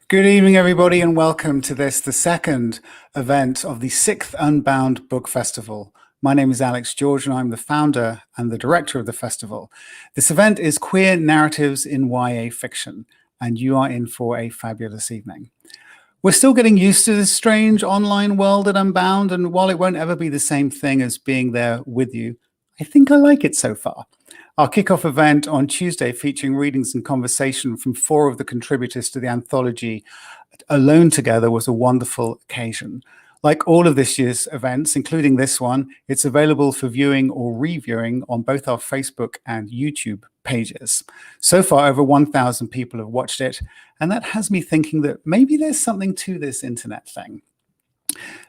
Good evening, everybody, and welcome to the second event of the 6th Unbound Book Festival. My name is Alex George, and I'm the founder and the director of the festival. This event is Queer Narratives in YA Fiction, and you are in for a fabulous evening. We're still getting used to this strange online world at Unbound, and while it won't ever be the same thing as being there with you, I think I like it so far. Our kickoff event on Tuesday, featuring readings and conversation from 4 of the contributors to the anthology Alone Together, was a wonderful occasion. Like all of this year's events, including this one, it's available for viewing or reviewing on both our Facebook and YouTube pages. So far, over 1,000 people have watched it, and that has me thinking that maybe there's something to this internet thing.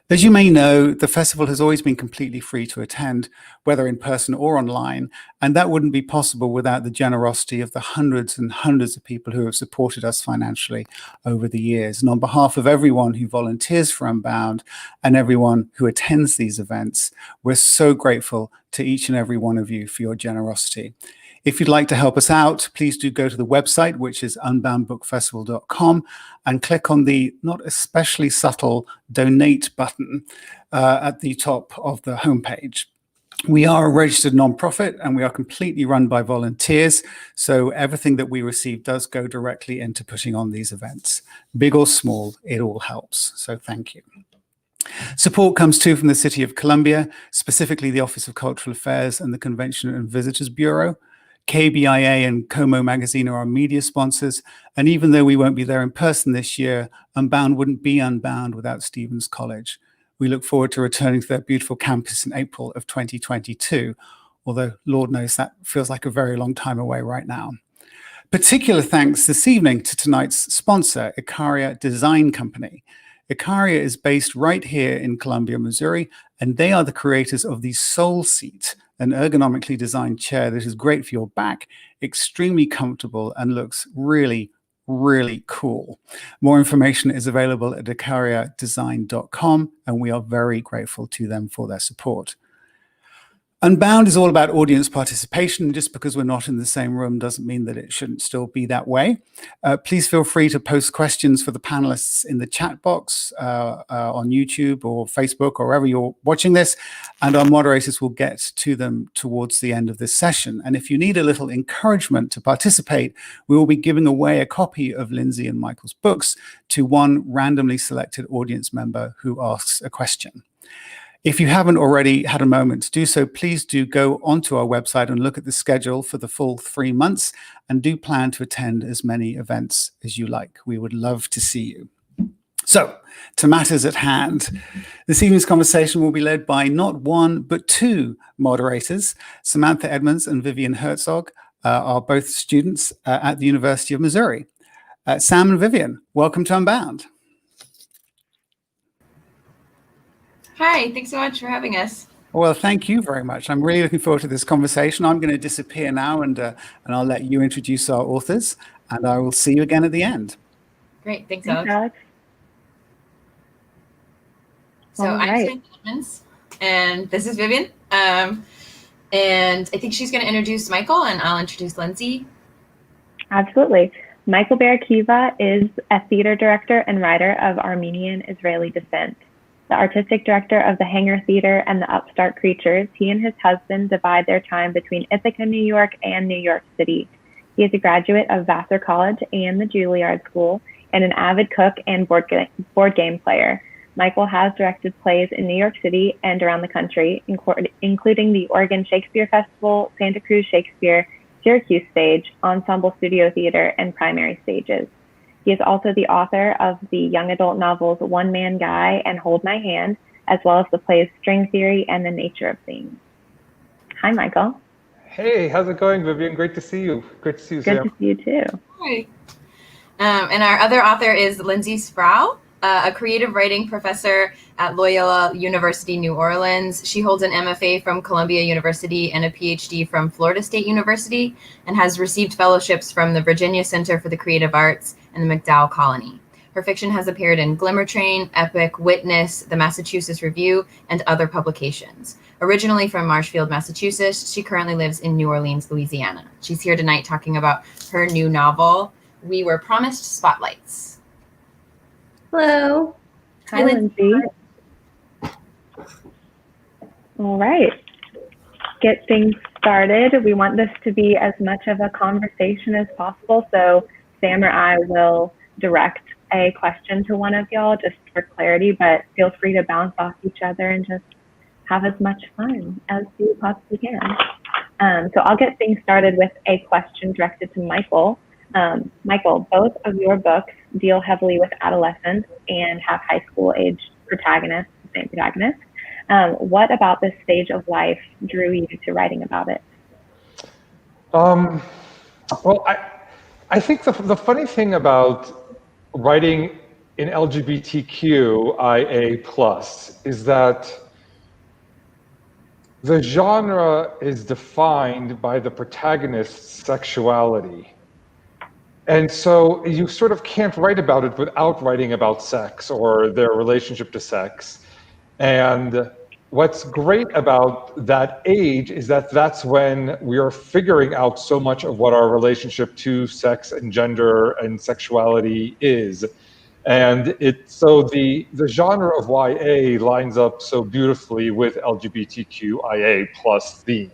As you may know, the festival has always been completely free to attend, whether in person or online, and that wouldn't be possible without the generosity of the hundreds and hundreds of people who have supported us financially over the years. And on behalf of everyone who volunteers for Unbound and everyone who attends these events, we're so grateful to each and every one of you for your generosity. If you'd like to help us out, please do go to the website, which is unboundbookfestival.com, and click on the not especially subtle donate button at the top of the homepage. We are a registered nonprofit and we are completely run by volunteers, so everything that we receive does go directly into putting on these events. Big or small, it all helps, so thank you. Support comes too from the City of Columbia, specifically the Office of Cultural Affairs and the Convention and Visitors Bureau. KBIA and Como Magazine are our media sponsors, and even though we won't be there in person this year, Unbound wouldn't be Unbound without Stevens College. We look forward to returning to their beautiful campus in April of 2022, although Lord knows that feels like a very long time away right now. Particular thanks this evening to tonight's sponsor, Icaria Design Company. Icaria is based right here in Columbia, Missouri, and they are the creators of the Soul Seat, an ergonomically designed chair that is great for your back, extremely comfortable, and looks really, really cool. More information is available at icariadesign.com, and we are very grateful to them for their support. Unbound is all about audience participation. Just because we're not in the same room doesn't mean that it shouldn't still be that way. Please feel free to post questions for the panelists in the chat box on YouTube or Facebook or wherever you're watching this, and our moderators will get to them towards the end of this session. And if you need a little encouragement to participate, we will be giving away a copy of Lindsay and Michael's books to one randomly selected audience member who asks a question. If you haven't already had a moment to do so, please do go onto our website and look at the schedule for the full 3 months, and do plan to attend as many events as you like. We would love to see you. So, to matters at hand. This evening's conversation will be led by not one, but 2 moderators. Samantha Edmonds and Vivian Herzog are both students at the University of Missouri. Sam and Vivian, welcome to Unbound. Hi, thanks so much for having us. Well, thank you very much. I'm really looking forward to this conversation. I'm going to disappear now, and I'll let you introduce our authors, and I will see you again at the end. Great, thanks Alex. So I'm Samantha Edmonds, and this is Vivian. And I think she's going to introduce Michael, and I'll introduce Lindsay. Absolutely. Michael Barakiva is a theater director and writer of Armenian Israeli descent. The artistic director of the Hangar Theater and the Upstart Creatures, he and his husband divide their time between Ithaca, New York and New York City. He is a graduate of Vassar College and the Juilliard School, and an avid cook and board game player. Michael has directed plays in New York City and around the country, including the Oregon Shakespeare Festival, Santa Cruz Shakespeare, Syracuse Stage, Ensemble Studio Theater, and Primary Stages. He is also the author of the young adult novels One Man Guy and Hold My Hand, as well as the plays String Theory and The Nature of Things. Hi, Michael. Hey, how's it going, Vivian? Great to see you. Great to see you, Sam. Good to see you, too. Hi. And our other author is Lindsay Sproul, a creative writing professor at Loyola University, New Orleans. She holds an MFA from Columbia University and a PhD from Florida State University, and has received fellowships from the Virginia Center for the Creative Arts and the MacDowell Colony. Her fiction has appeared in Glimmer Train, Epic, Witness, the Massachusetts Review, and other publications. Originally from Marshfield, Massachusetts, she currently lives in New Orleans, Louisiana. She's here tonight talking about her new novel, We Were Promised Spotlights. Hello. Hi, Lindsay. All right. Get things started. We want this to be as much of a conversation as possible. So Sam or I will direct a question to one of y'all just for clarity, but feel free to bounce off each other and just have as much fun as you possibly can. So I'll get things started with a question directed to Michael. Michael, both of your books deal heavily with adolescence and have high school age protagonists, the same protagonist. What about this stage of life drew you to writing about it? Well, I think the funny thing about writing in LGBTQIA+ is that the genre is defined by the protagonist's sexuality. And so you sort of can't write about it without writing about sex or their relationship to sex. And what's great about that age is that that's when we are figuring out so much of what our relationship to sex and gender and sexuality is. And so the genre of YA lines up so beautifully with LGBTQIA+ themes.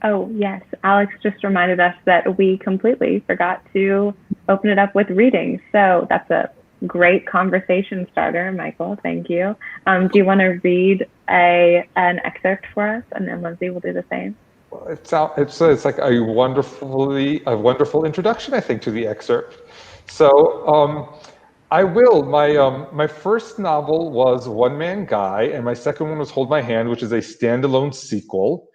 Oh, yes. Alex just reminded us that we completely forgot to open it up with reading. So that's a great conversation starter, Michael. Thank you. Do you want to read an excerpt for us, and then Lindsay will do the same? Well, it's like a wonderful introduction, I think, to the excerpt. So I will. My first novel was One Man Guy, and my second one was Hold My Hand, which is a standalone sequel.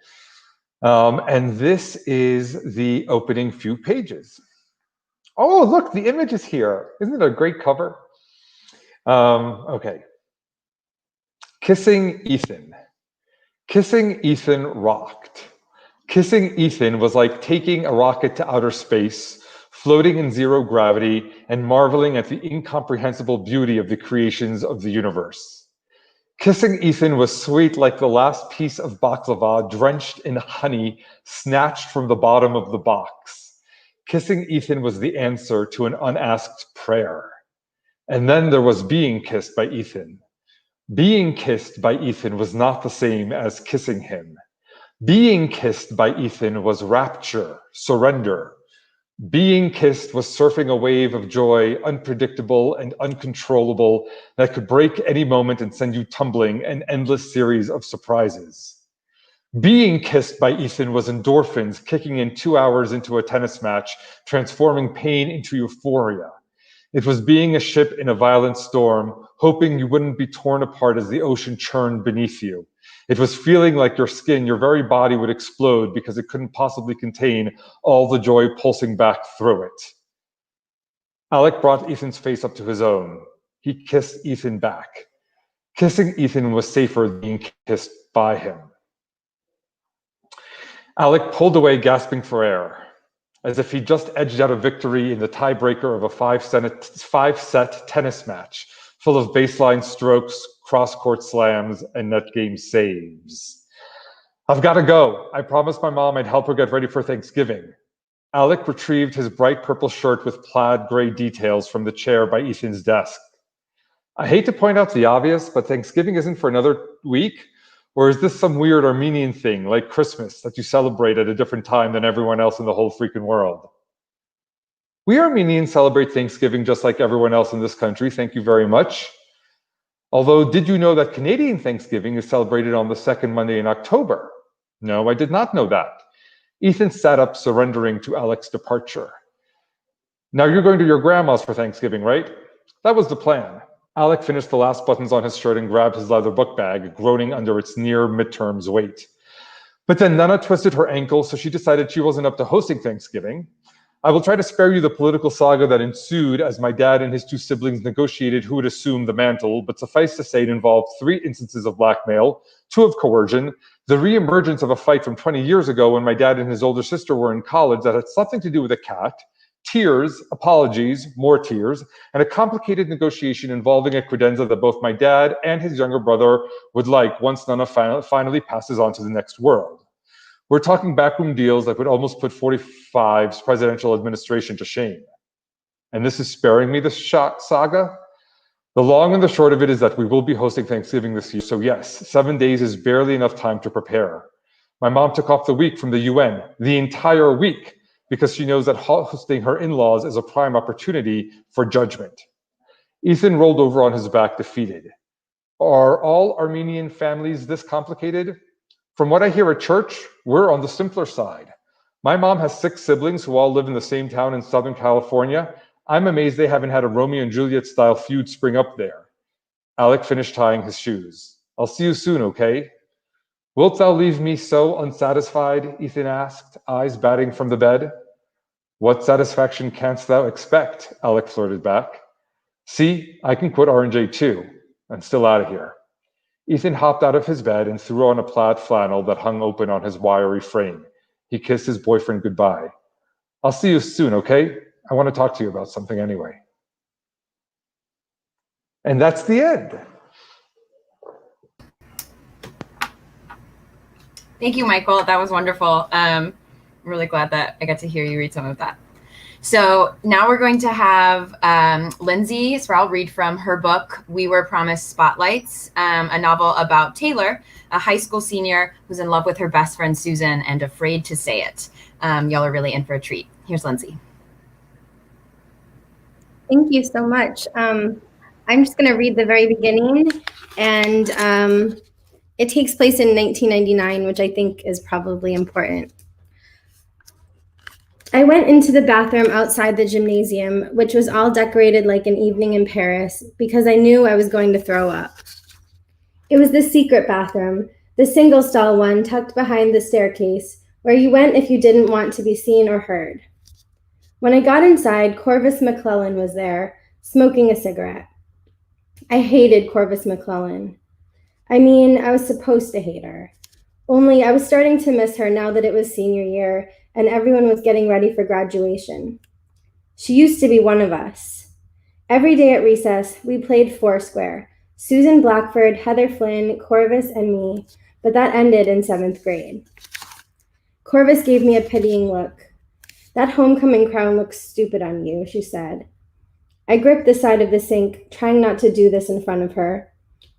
And this is the opening few pages. Oh, look, the image is here. Isn't it a great cover? Okay. Kissing Ethan. Kissing Ethan rocked. Kissing Ethan was like taking a rocket to outer space, floating in zero gravity, and marveling at the incomprehensible beauty of the creations of the universe. Kissing Ethan was sweet like the last piece of baklava drenched in honey snatched from the bottom of the box. Kissing Ethan was the answer to an unasked prayer. And then there was being kissed by Ethan. Being kissed by Ethan was not the same as kissing him. Being kissed by Ethan was rapture, surrender. Being kissed was surfing a wave of joy, unpredictable and uncontrollable, that could break any moment and send you tumbling, an endless series of surprises. Being kissed by Ethan was endorphins kicking in 2 hours into a tennis match, transforming pain into euphoria. It was being a ship in a violent storm, hoping you wouldn't be torn apart as the ocean churned beneath you. It was feeling like your skin, your very body would explode because it couldn't possibly contain all the joy pulsing back through it. Alec brought Ethan's face up to his own. He kissed Ethan back. Kissing Ethan was safer than being kissed by him. Alec pulled away, gasping for air, as if he just edged out a victory in the tiebreaker of a five-set tennis match, full of baseline strokes, cross-court slams, and net game saves. I've got to go. I promised my mom I'd help her get ready for Thanksgiving. Alec retrieved his bright purple shirt with plaid gray details from the chair by Ethan's desk. I hate to point out the obvious, but Thanksgiving isn't for another week. Or is this some weird Armenian thing, like Christmas, that you celebrate at a different time than everyone else in the whole freaking world? We Armenians celebrate Thanksgiving just like everyone else in this country, thank you very much. Although, did you know that Canadian Thanksgiving is celebrated on the second Monday in October? No, I did not know that. Ethan sat up, surrendering to Alec's departure. Now you're going to your grandma's for Thanksgiving, right? That was the plan. Alec finished the last buttons on his shirt and grabbed his leather book bag, groaning under its near midterms weight. But then Nana twisted her ankle, so she decided she wasn't up to hosting Thanksgiving. I will try to spare you the political saga that ensued as my dad and his two siblings negotiated who would assume the mantle, but suffice to say it involved 3 instances of blackmail, 2 of coercion, the re-emergence of a fight from 20 years ago when my dad and his older sister were in college that had something to do with a cat, tears, apologies, more tears, and a complicated negotiation involving a credenza that both my dad and his younger brother would like once Nana finally passes on to the next world. We're talking backroom deals that would almost put 45's presidential administration to shame. And this is sparing me the saga. The long and the short of it is that we will be hosting Thanksgiving this year. So yes, 7 days is barely enough time to prepare. My mom took off the week from the UN, the entire week, because she knows that hosting her in-laws is a prime opportunity for judgment. Ethan rolled over on his back, defeated. Are all Armenian families this complicated? From what I hear at church, we're on the simpler side. My mom has 6 siblings who all live in the same town in Southern California. I'm amazed they haven't had a Romeo and Juliet style feud spring up there. Alec finished tying his shoes. I'll see you soon, okay? Wilt thou leave me so unsatisfied? Ethan asked, eyes batting from the bed. What satisfaction canst thou expect? Alec flirted back. See, I can quit R&J too, and still out of here. Ethan hopped out of his bed and threw on a plaid flannel that hung open on his wiry frame. He kissed his boyfriend goodbye. I'll see you soon, okay? I want to talk to you about something anyway. And that's the end. Thank you, Michael. That was wonderful. I'm really glad that I got to hear you read some of that. So now we're going to have Lindsay Sproul read from her book, We Were Promised Spotlights, a novel about Taylor, a high school senior who's in love with her best friend, Susan, and afraid to say it. Y'all are really in for a treat. Here's Lindsay. Thank you so much. I'm just going to read the very beginning, and it takes place in 1999, which I think is probably important. I went into the bathroom outside the gymnasium, which was all decorated like an evening in Paris, because I knew I was going to throw up. It was the secret bathroom, the single stall one tucked behind the staircase, where you went if you didn't want to be seen or heard. When I got inside, Corvus McClellan was there, smoking a cigarette. I hated Corvus McClellan. I mean, I was supposed to hate her. Only I was starting to miss her now that it was senior year and everyone was getting ready for graduation. She used to be one of us. Every day at recess, we played Foursquare. Susan Blackford, Heather Flynn, Corvus, and me, but that ended in 7th grade. Corvus gave me a pitying look. That homecoming crown looks stupid on you, she said. I gripped the side of the sink, trying not to do this in front of her.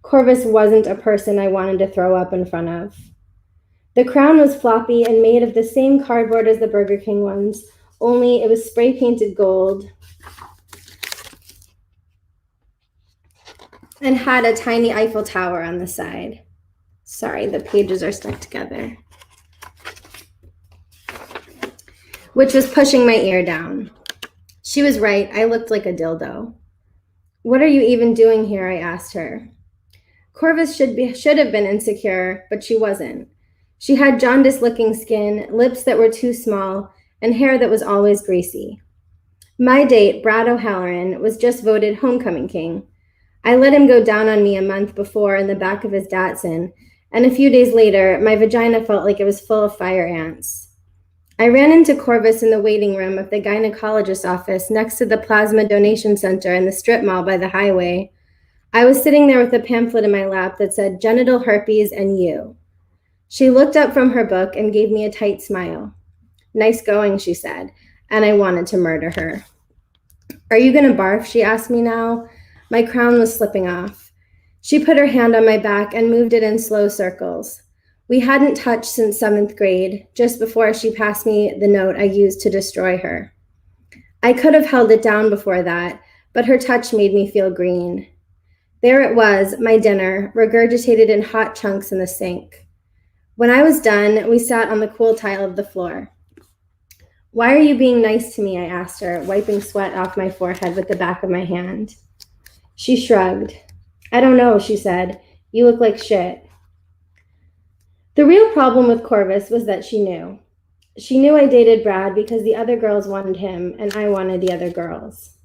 Corvus wasn't a person I wanted to throw up in front of. The crown was floppy and made of the same cardboard as the Burger King ones, only it was spray painted gold and had a tiny Eiffel Tower on the side. Sorry, the pages are stuck together. Which was pushing my ear down. She was right, I looked like a dildo. What are you even doing here? I asked her. Corvus should have been insecure, but she wasn't. She had jaundice-looking skin, lips that were too small, and hair that was always greasy. My date, Brad O'Halloran, was just voted homecoming king. I let him go down on me a month before in the back of his Datsun, and a few days later, my vagina felt like it was full of fire ants. I ran into Corvus in the waiting room of the gynecologist's office next to the plasma donation center in the strip mall by the highway. I was sitting there with a pamphlet in my lap that said genital herpes and you. She looked up from her book and gave me a tight smile. Nice going, she said, and I wanted to murder her. Are you gonna barf? She asked me now. My crown was slipping off. She put her hand on my back and moved it in slow circles. We hadn't touched since 7th grade, just before she passed me the note I used to destroy her. I could have held it down before that, but her touch made me feel green. There it was, my dinner, regurgitated in hot chunks in the sink. When I was done, we sat on the cool tile of the floor. Why are you being nice to me? I asked her, wiping sweat off my forehead with the back of my hand. She shrugged. I don't know, she said. You look like shit. The real problem with Corvus was that she knew. She knew I dated Brad because the other girls wanted him and I wanted the other girls.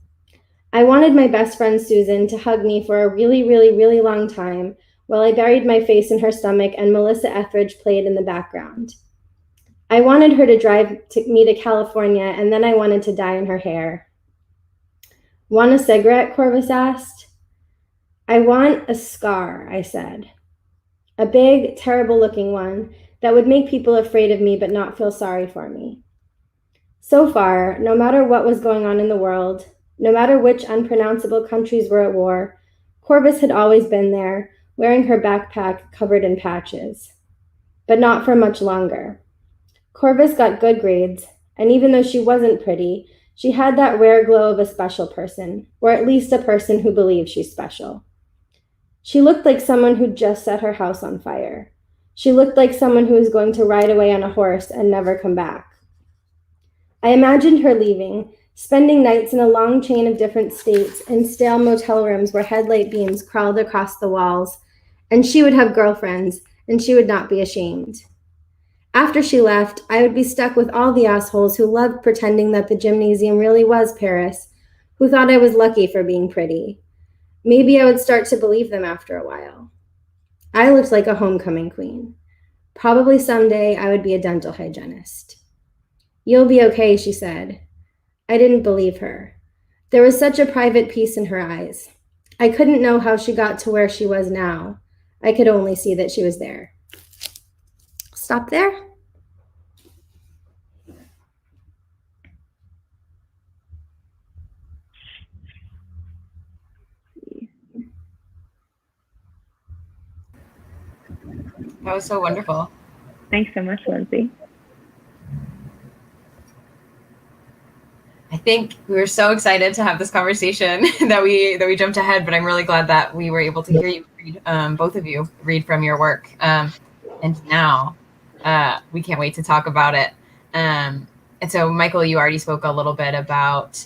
I wanted my best friend Susan to hug me for a really, really, really long time while I buried my face in her stomach and Melissa Etheridge played in the background. I wanted her to drive me to California and then I wanted to dye in her hair. Want a cigarette? Corvus asked. I want a scar, I said. A big, terrible-looking one that would make people afraid of me but not feel sorry for me. So far, no matter what was going on in the world, No matter which unpronounceable countries were at war, Corvus had always been there, wearing her backpack covered in patches. But not for much longer. Corvus got good grades, and even though she wasn't pretty, she had that rare glow of a special person, or at least a person who believes she's special. She looked like someone who'd just set her house on fire. She looked like someone who was going to ride away on a horse and never come back. I imagined her leaving, spending nights in a long chain of different states in stale motel rooms where headlight beams crawled across the walls, and she would have girlfriends, and she would not be ashamed. After she left, I would be stuck with all the assholes who loved pretending that the gymnasium really was Paris, who thought I was lucky for being pretty. Maybe I would start to believe them after a while. I looked like a homecoming queen. Probably someday I would be a dental hygienist. You'll be okay, she said. I didn't believe her. There was such a private peace in her eyes. I couldn't know how she got to where she was now. I could only see that she was there. Stop there. That was so wonderful. Thanks so much, Lindsay. I think we were so excited to have this conversation that we jumped ahead, but I'm really glad that we were able to hear you read, both of you read from your work. And now we can't wait to talk about it. And so, Michael, you already spoke a little bit about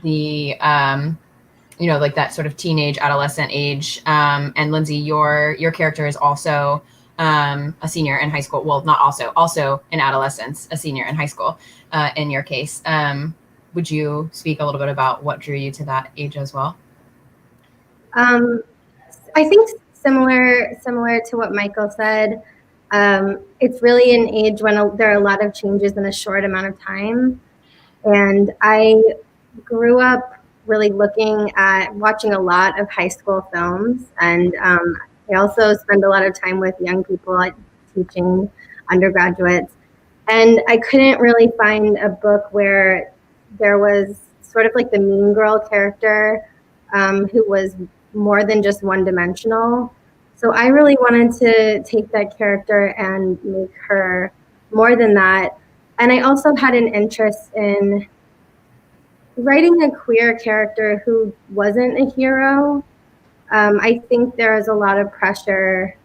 the, like that sort of teenage adolescent age. And Lindsay, your character is also a senior in high school. Well, not also in adolescence, a senior in high school in your case. Would you speak a little bit about what drew you to that age as well? I think similar to what Michael said. It's really an age when there are a lot of changes in a short amount of time. And I grew up really watching a lot of high school films. And I also spend a lot of time with young people, teaching undergraduates. And I couldn't really find a book where there was sort of like the mean girl character who was more than just one-dimensional. So I really wanted to take that character and make her more than that. And I also had an interest in writing a queer character who wasn't a hero. I think there is a lot of pressure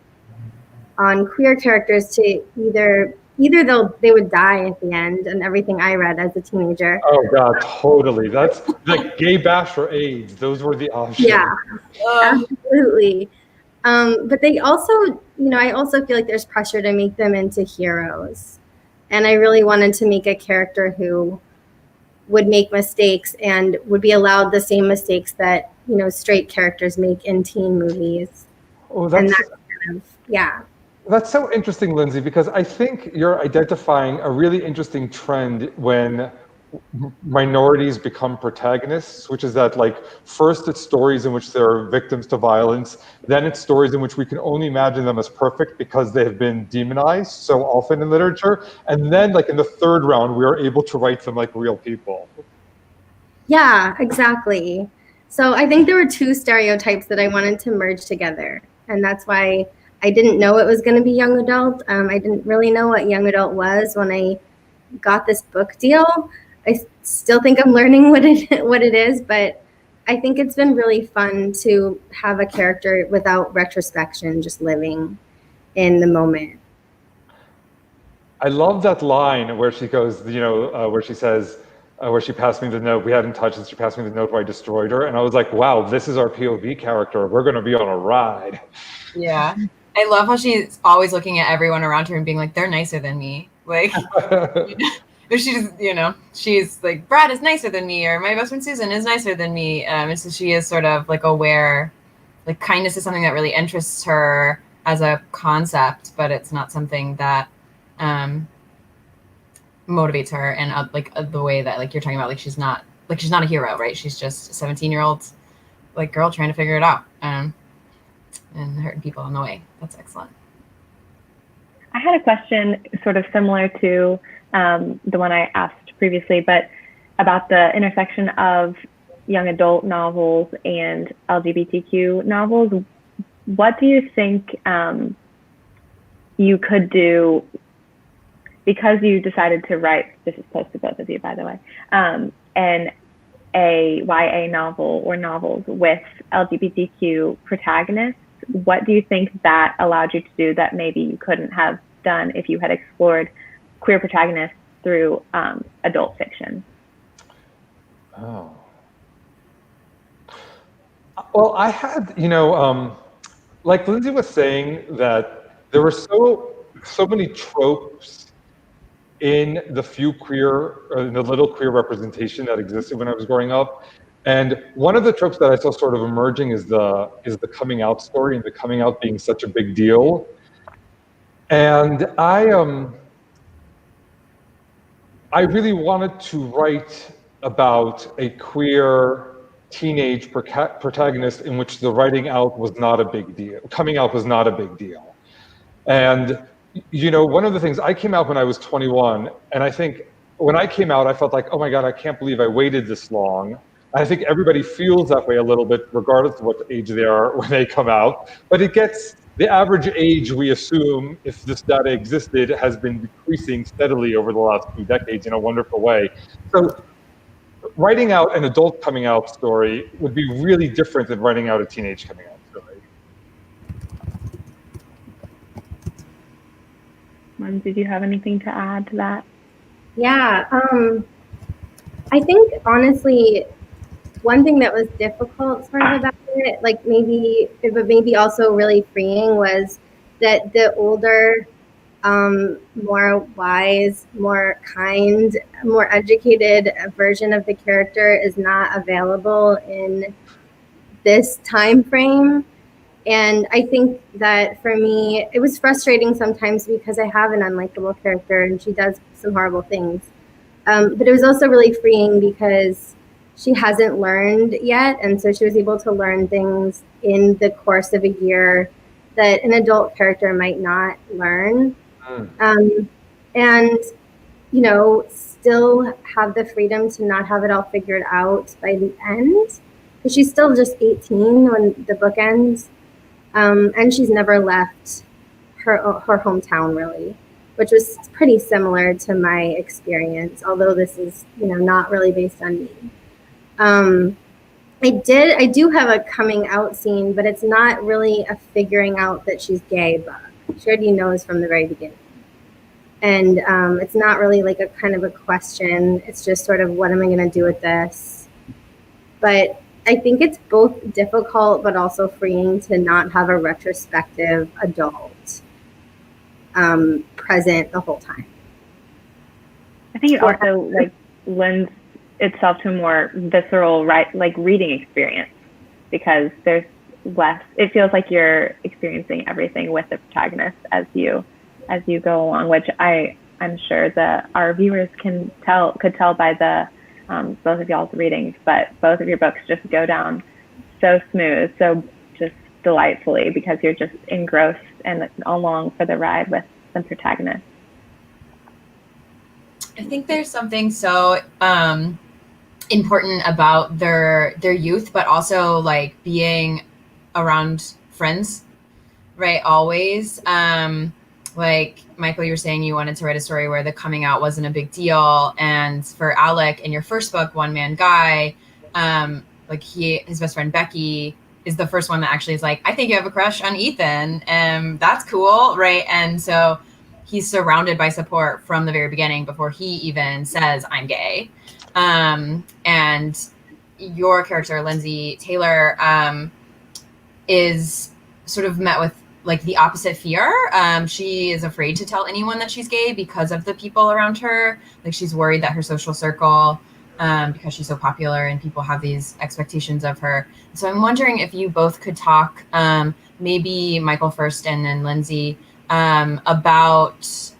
on queer characters to either they would die at the end, and everything I read as a teenager. Oh God, totally. That's like gay bash or AIDS. Those were the options. Yeah, absolutely. But they also, I also feel like there's pressure to make them into heroes. And I really wanted to make a character who would make mistakes and would be allowed the same mistakes that, straight characters make in teen movies. Oh, that's yeah. That's so interesting, Lindsay, because I think you're identifying a really interesting trend when minorities become protagonists, which is that, like, first it's stories in which they're victims to violence, then it's stories in which we can only imagine them as perfect because they have been demonized so often in literature, and then, like, in the third round, we are able to write them like real people. Yeah, exactly. So I think there were two stereotypes that I wanted to merge together, and that's why I didn't know it was going to be young adult. I didn't really know what young adult was when I got this book deal. I still think I'm learning what it is, but I think it's been really fun to have a character without retrospection, just living in the moment. I love that line where she goes, where she says, where she passed me the note, we hadn't touched it, she passed me the note where I destroyed her. And I was like, wow, this is our POV character. We're going to be on a ride. Yeah. I love how she's always looking at everyone around her and being like, they're nicer than me. Like, she's like, Brad is nicer than me, or my best friend Susan is nicer than me. And so she is sort of like aware, like kindness is something that really interests her as a concept, but it's not something that motivates her. And the way that, like, you're talking about, like, she's not a hero, right? She's just a 17-year-old like girl trying to figure it out. And hurting people on the way. That's excellent. I had a question sort of similar to the one I asked previously, but about the intersection of, young adult novels and LGBTQ novels. What do you think you could do, because you decided to write, this is close to both of you, by the way, a YA novel or novels with LGBTQ protagonists? What do you think that allowed you to do that maybe you couldn't have done if you had explored queer protagonists through adult fiction? Oh. Well, I had, like Lindsay was saying, that there were so many tropes in the in the little queer representation that existed when I was growing up. And one of the tropes that I saw sort of emerging is the coming out story, and the coming out being such a big deal. And I really wanted to write about a queer teenage protagonist in which the writing out was not a big deal. Coming out was not a big deal. And, one of the things, I came out when I was 21, and I think when I came out, I felt like, oh my God, I can't believe I waited this long. I think everybody feels that way a little bit, regardless of what age they are when they come out. But the average age, we assume, if this data existed, has been decreasing steadily over the last 2 decades in a wonderful way. So writing out an adult coming out story would be really different than writing out a teenage coming out story. Did you have anything to add to that? Yeah, I think honestly, one thing that was difficult sort of about it, but maybe also really freeing, was that the older, more wise, more kind, more educated version of the character is not available in this time frame. And I think that for me, it was frustrating sometimes because I have an unlikable character and she does some horrible things. But it was also really freeing because she hasn't learned yet. And so she was able to learn things in the course of a year that an adult character might not learn. And, still have the freedom to not have it all figured out by the end. But she's still just 18 when the book ends. And she's never left her hometown, really, which was pretty similar to my experience, although this is, not really based on me. I do have a coming out scene, but it's not really a figuring out that she's gay book. She already knows from the very beginning. And it's not really like a kind of a question. It's just sort of, what am I going to do with this? But I think it's both difficult, but also freeing to not have a retrospective adult present the whole time. I think it also lends itself to a more visceral, reading experience, because there's less. It feels like you're experiencing everything with the protagonist as you go along, which I'm sure that our viewers could tell by the both of y'all's readings, but both of your books just go down so smooth, so just delightfully, because you're just engrossed and along for the ride with the protagonist. I think there's something so important about their youth, but also like being around friends, right? Always. Like Michael, you were saying you wanted to write a story where the coming out wasn't a big deal. And for Alec, in your first book, One Man Guy, his best friend Becky is the first one that actually is like, I think you have a crush on Ethan. That's cool, right? And so he's surrounded by support from the very beginning before he even says, I'm gay. And your character, Lindsay Taylor, is sort of met with like the opposite fear. She is afraid to tell anyone that she's gay because of the people around her. Like, she's worried that her social circle, because she's so popular and people have these expectations of her. So I'm wondering if you both could talk, maybe Michael first and then Lindsay, about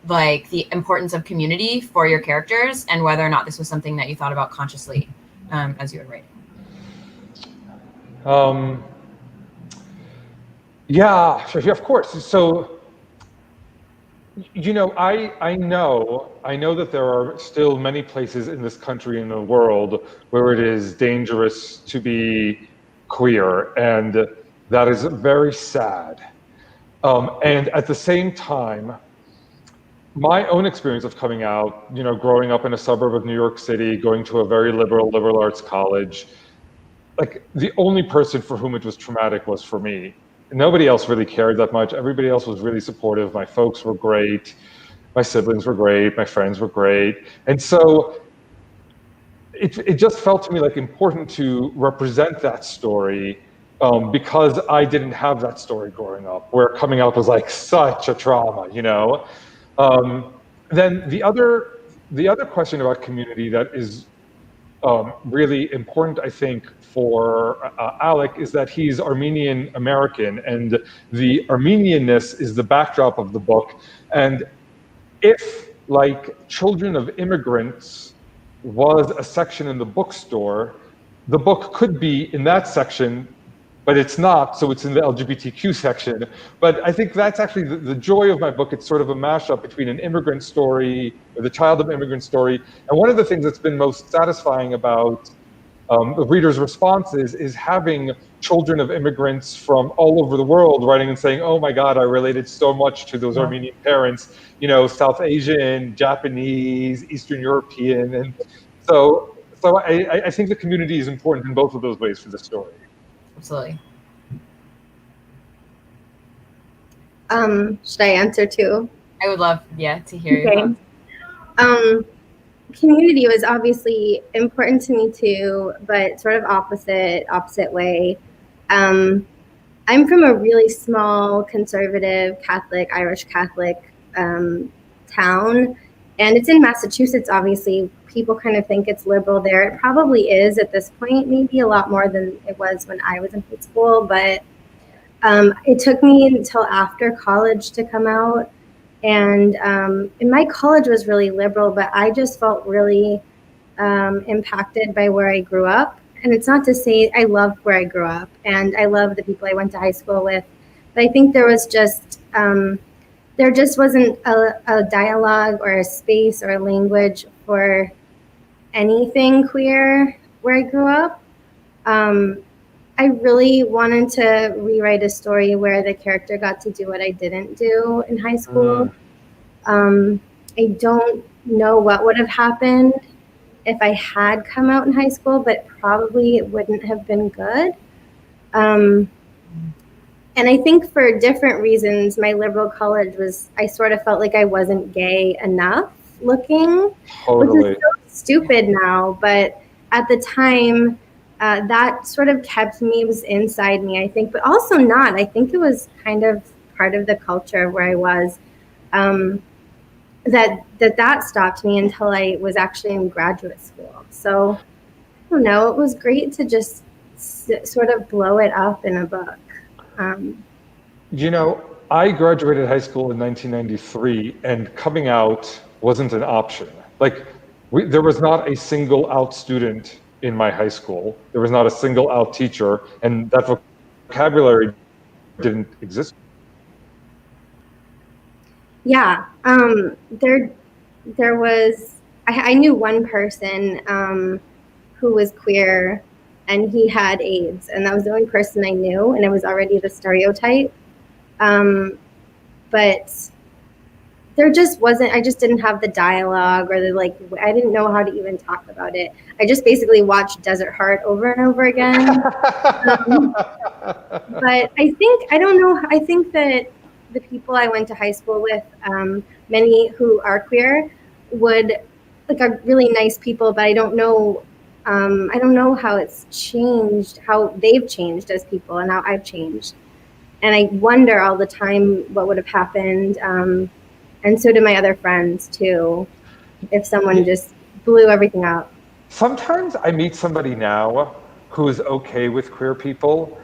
like the importance of community for your characters and whether or not this was something that you thought about consciously as you were writing. Yeah, sure, of course. So You know, I know that there are still many places in this country and the world where it is dangerous to be queer, and that is very sad. And at the same time, my own experience of coming out, you know, growing up in a suburb of New York City, going to a very liberal arts college, like the only person for whom it was traumatic was for me. Nobody else really cared that much. Everybody else was really supportive. My folks were great. My siblings were great. My friends were great. And so it just felt to me like important to represent that story because I didn't have that story growing up, where coming out was like such a trauma, you know? Then the other question about community that is really important, I think, for Alec is that he's Armenian American, and the Armenianness is the backdrop of the book. And if, like, Children of Immigrants was a section in the bookstore, the book could be in that section, but it's not, so it's in the LGBTQ section. But I think that's actually the joy of my book. It's sort of a mashup between an immigrant story, or the child of immigrant story. And one of the things that's been most satisfying about the reader's responses is having children of immigrants from all over the world writing and saying, oh my God, I related so much to those Armenian parents, you know, South Asian, Japanese, Eastern European. And so I think the community is important in both of those ways for the story. Absolutely. Should I answer too? I would love, to hear your thoughts. Community was obviously important to me too, but sort of opposite way. I'm from a really small conservative Catholic, Irish Catholic town, and it's in Massachusetts. Obviously, people kind of think it's liberal there. It probably is at this point, maybe a lot more than it was when I was in high school, but it took me until after college to come out. And my college was really liberal, but I just felt really impacted by where I grew up. And it's not to say I loved where I grew up, and I love the people I went to high school with, but I think there was just there just wasn't a dialogue or a space or a language for anything queer where I grew up. I really wanted to rewrite a story where the character got to do what I didn't do in high school. I don't know what would have happened if I had come out in high school, but probably it wouldn't have been good. And I think for different reasons, my liberal college I sort of felt like I wasn't gay enough looking, Totally. which is so stupid now, but at the time, that sort of kept me, it was inside me, I think, but also not. I think it was kind of part of the culture where I was, that stopped me until I was actually in graduate school. So, I don't know, it was great to just sort of blow it up in a book. You know, I graduated high school in 1993, and coming out wasn't an option. Like, there was not a single out student in my high school. There was not a single out teacher, and that vocabulary didn't exist. Yeah, there was, I knew one person who was queer, and he had AIDS, and that was the only person I knew, and it was already the stereotype. But there just wasn't, I just didn't have the dialogue or I didn't know how to even talk about it. I just basically watched Desert Heart over and over again. But I think that the people I went to high school with, many who are queer, are really nice people, but I don't know how it's changed, how they've changed as people and how I've changed. And I wonder all the time what would have happened. And so do my other friends too, if someone just blew everything up. Sometimes I meet somebody now who is okay with queer people,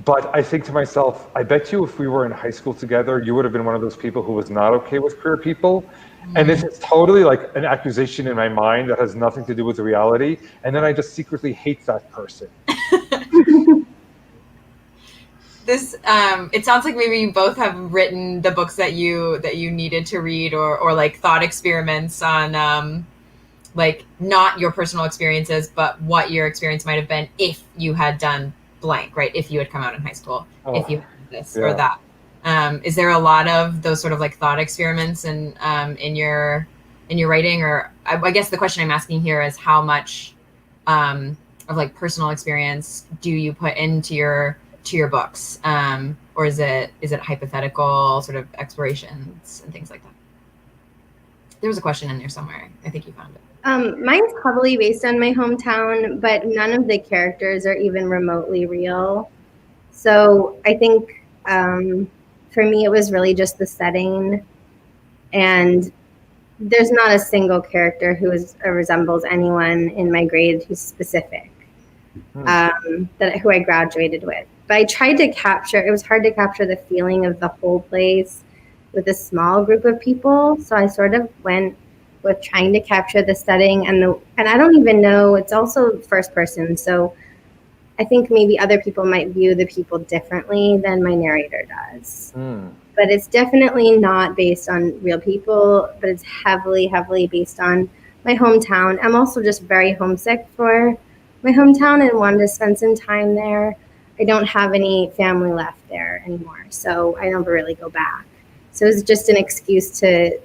but I think to myself, I bet you if we were in high school together, you would have been one of those people who was not okay with queer people. And this is totally like an accusation in my mind that has nothing to do with the reality. And then I just secretly hate that person. This it sounds like maybe you both have written the books that you needed to read, or like thought experiments on like not your personal experiences, but what your experience might have been if you had done blank, right? If you had come out in high school, if you had this or that. Is there a lot of those sort of like thought experiments in your writing? Or I guess the question I'm asking here is how much of like personal experience do you put into your books, or is it hypothetical sort of explorations and things like that? There was a question in there somewhere. I think you found it. Mine's heavily based on my hometown, but none of the characters are even remotely real. So I think for me, it was really just the setting, and there's not a single character who resembles anyone in my grade who's specific, who I graduated with. But I tried to capture, it was hard to capture the feeling of the whole place with a small group of people. So I sort of went with trying to capture the setting and I don't even know, it's also first person. So I think maybe other people might view the people differently than my narrator does. But it's definitely not based on real people, but it's heavily, heavily based on my hometown. I'm also just very homesick for my hometown and wanted to spend some time there. I don't have any family left there anymore, so I never really go back. So it was just an excuse to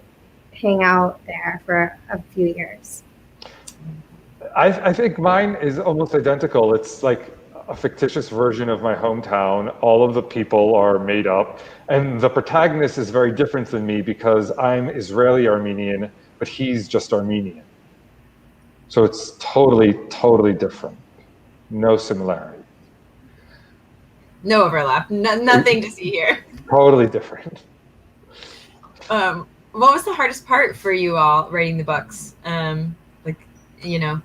hang out there for a few years. I think mine is almost identical. It's like a fictitious version of my hometown. All of the people are made up, and the protagonist is very different than me because I'm Israeli Armenian, but he's just Armenian. So it's totally, totally different. No similarity. No overlap. Nothing to see here. Totally different. What was the hardest part for you all writing the books? Like, you know,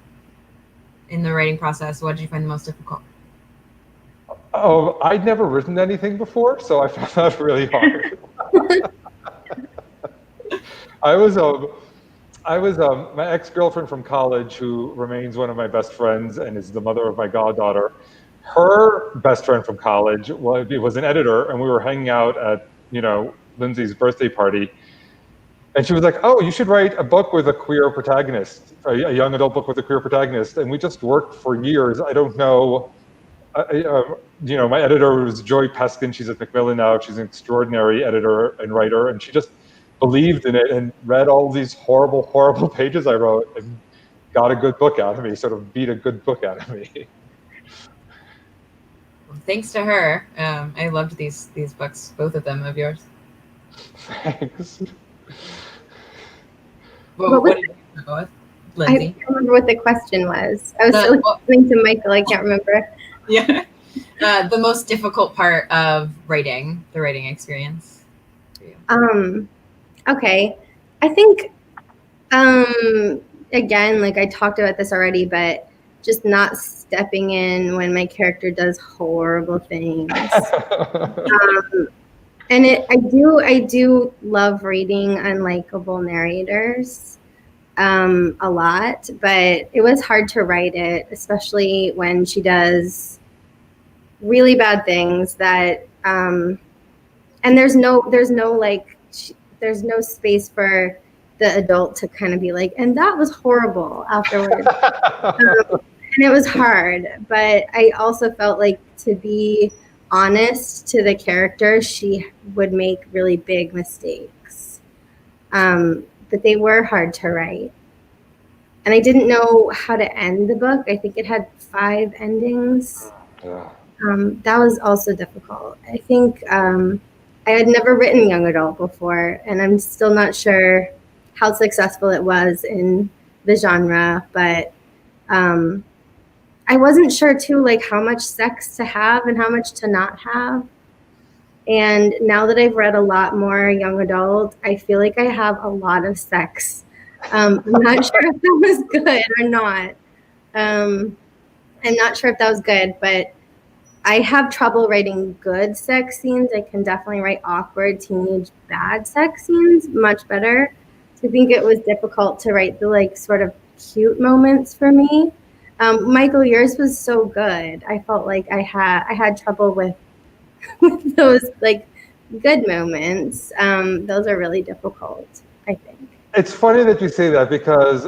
in the writing process, what did you find the most difficult? Oh, I'd never written anything before, so I found that really hard. I was my ex-girlfriend from college, who remains one of my best friends and is the mother of my goddaughter. Her best friend from college was an editor, and we were hanging out at, Lindsay's birthday party. And she was like, "Oh, you should write a book with a queer protagonist, a young adult book with a queer protagonist." And we just worked for years. I don't know. My editor was Joy Peskin. She's at Macmillan now. She's an extraordinary editor and writer. And she just believed in it and read all these horrible, horrible pages I wrote and got a good book out of me, sort of beat a good book out of me. Well, thanks to her. I loved these books, both of them of yours. Thanks. What did you go with, Lindsay? I can't remember what the question was. I was still listening to Michael. I can't remember. Yeah. The most difficult part of the writing experience for you. Okay. I think, again, like I talked about this already, but just not stepping in when my character does horrible things. And I do love reading unlikable narrators a lot, but it was hard to write it, especially when she does really bad things that, and there's no space for the adult to kind of be like, and that was horrible afterwards. And it was hard, but I also felt like, to be honest to the character, she would make really big mistakes. But they were hard to write. And I didn't know how to end the book. I think it had 5 endings. Yeah. That was also difficult. I think I had never written young adult before, and I'm still not sure how successful it was in the genre, but I wasn't sure too, like how much sex to have and how much to not have. And now that I've read a lot more young adult, I feel like I have a lot of sex. I'm not sure if that was good or not. I'm not sure if that was good, but I have trouble writing good sex scenes. I can definitely write awkward teenage bad sex scenes much better. So I think it was difficult to write the sort of cute moments for me. Michael, yours was so good. I felt like I had trouble with with those like good moments. Those are really difficult, I think. It's funny that you say that because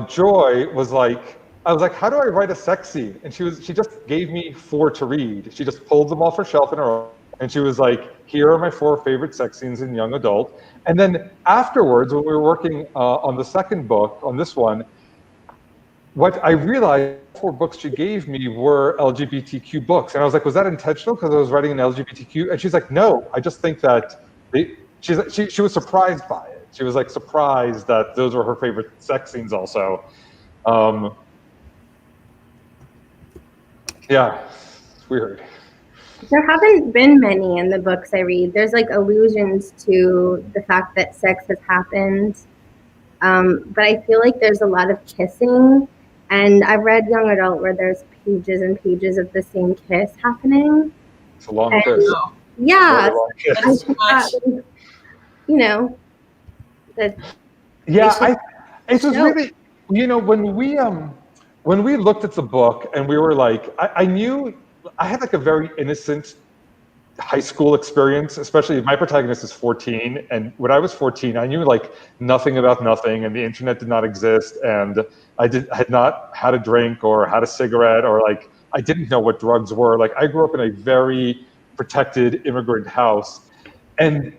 Joy was like, I was like, how do I write a sex scene? And she just gave me 4 to read. She just pulled them off her shelf in her own, and she was like, here are my 4 favorite sex scenes in young adult. And then afterwards, when we were working on the second book, on this one, what I realized 4 books she gave me were LGBTQ books. And I was like, was that intentional because I was writing an LGBTQ? And she's like, no, I just think that she was surprised by it. She was like surprised that those were her favorite sex scenes also. Yeah, it's weird. There haven't been many in the books I read. There's like allusions to the fact that sex has happened. But I feel like there's a lot of kissing. And I've read young adult where there's pages and pages of the same kiss happening. It's a long kiss. Yeah. That's too much. You know, that Yeah, it was really, you know, when we looked at the book and we were like, I knew I had like a very innocent high school experience, especially my protagonist is 14, and when I was 14, I knew like nothing about nothing, and the internet did not exist, and I had not had a drink or had a cigarette, or like I didn't know what drugs were. Like I grew up in a very protected immigrant house. And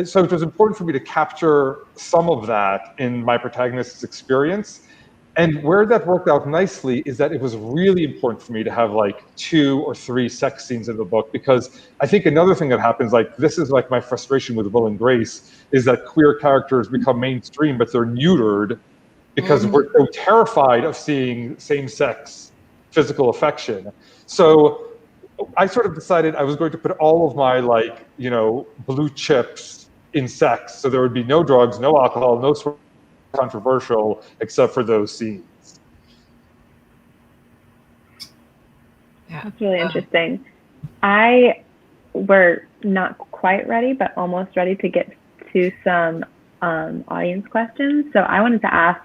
so it was important for me to capture some of that in my protagonist's experience. And where that worked out nicely is that it was really important for me to have like 2 or 3 sex scenes in the book, because I think another thing that happens, like this is like my frustration with Will and Grace, is that queer characters become mainstream, but they're neutered because we're so terrified of seeing same-sex physical affection. So I sort of decided I was going to put all of my like, you know, blue chips in sex. So there would be no drugs, no alcohol, no controversial except for those scenes. Yeah. That's really interesting. We're not quite ready, but almost ready to get to some audience questions. So I wanted to ask,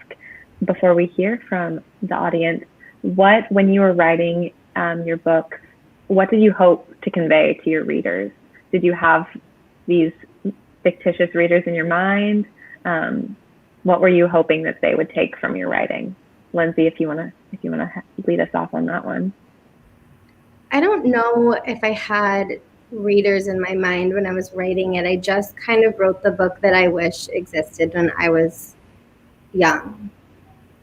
before we hear from the audience, when you were writing your book, what did you hope to convey to your readers? Did you have these fictitious readers in your mind? What were you hoping that they would take from your writing? Lindsay, if you wanna lead us off on that one. I don't know if I had readers in my mind when I was writing it. I just kind of wrote the book that I wish existed when I was young.